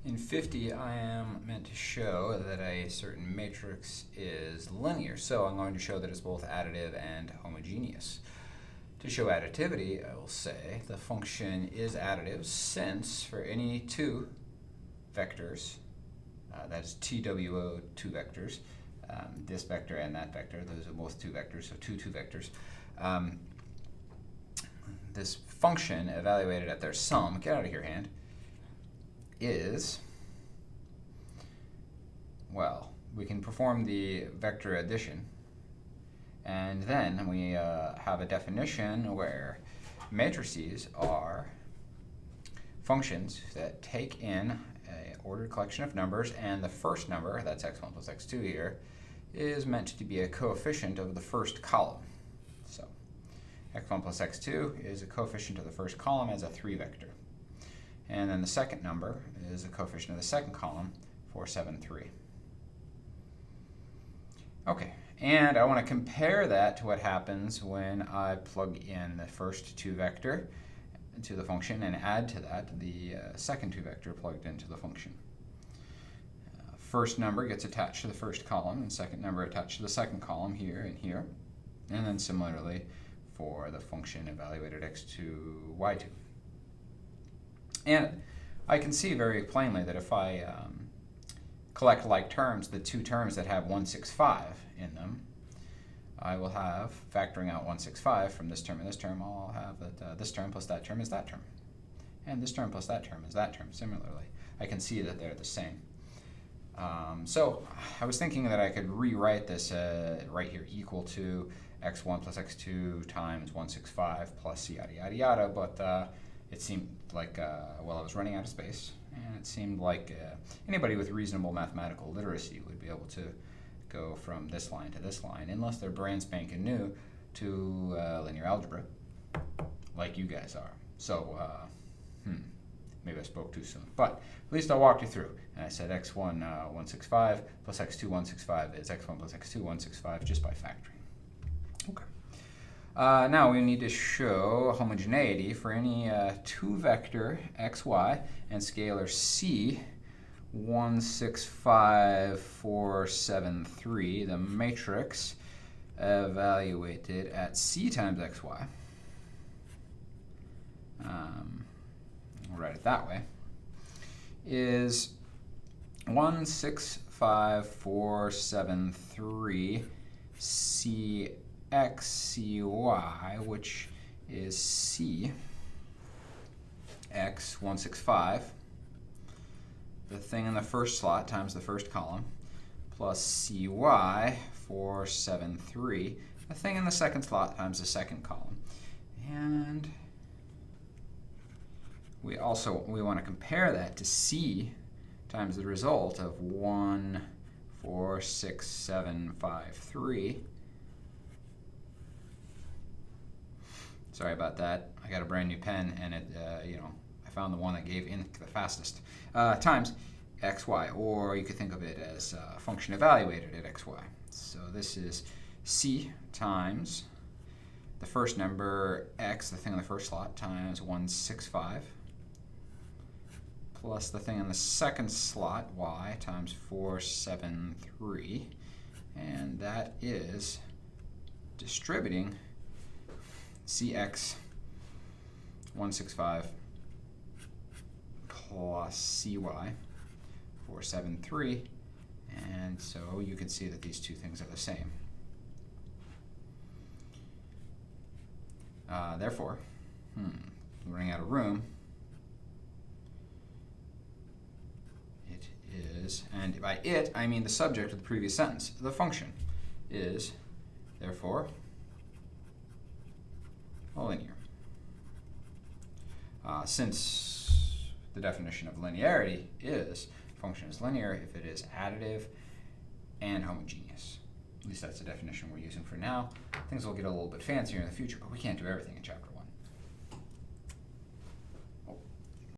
In 50, I am meant to show that a certain matrix is linear. So I'm going to show that it's both additive and homogeneous. To show additivity, I will say the function is additive since for any two vectors, that is TWO two vectors, this vector and that vector, those are both two vectors, so two vectors. This function evaluated at their sum, get out of here, hand, is, well, we can perform the vector addition, and then we have a definition where matrices are functions that take in an ordered collection of numbers, and the first number, that's x1 plus x2 here, is meant to be a coefficient of the first column. So x1 plus x2 is a coefficient of the first column as a 3 vector. And then the second number is the coefficient of the second column, 4, 7, 3. Okay, and I want to compare that to what happens when I plug in the first 2 vector to the function and add to that the second 2 vector plugged into the function. First number gets attached to the first column, and second number attached to the second column here and here. And then similarly for the function evaluated x2, y2. And I can see very plainly that if I collect like terms, the two terms that have 165 in them, I will have, factoring out 165 from this term and this term, I'll have that this term plus that term is that term. And this term plus that term is that term. Similarly, I can see that they're the same. So I was thinking that I could rewrite this right here equal to x1 plus x2 times 165 plus yada yada yada, but it seemed like, well, I was running out of space, and it seemed like anybody with reasonable mathematical literacy would be able to go from this line to this line, unless they're brand spanking new to linear algebra, like you guys are. So, maybe I spoke too soon, but at least I walked you through. And I said x1 165 plus x2 165 is x1 plus x2 165 just by factoring. Okay. Now we need to show homogeneity for any 2 vector xy and scalar c 1, 6, 5, 4, 7, 3, the matrix evaluated at c times xy. We'll write it that way, is 1, 6, 5, 4, 7, 3 cx cy, which is c x 165, the thing in the first slot times the first column, plus cy 473, the thing in the second slot times the second column. And we want to compare that to c times the result of 1, 4, 6, 7, 5, 3. Sorry about that. I got a brand new pen, and it, I found the one that gave ink the fastest. Times xy, or you could think of it as a function evaluated at xy. So this is c times the first number x, the thing in the first slot, times 165, plus the thing in the second slot, y, times 473, and that is distributing cx 165 plus cy 473, and so you can see that these two things are the same. Therefore, running out of room, it is, and by it I mean the subject of the previous sentence, the function is therefore linear. Since the definition of linearity is function is linear if it is additive and homogeneous. At least that's the definition we're using for now. Things will get a little bit fancier in the future, but we can't do everything in chapter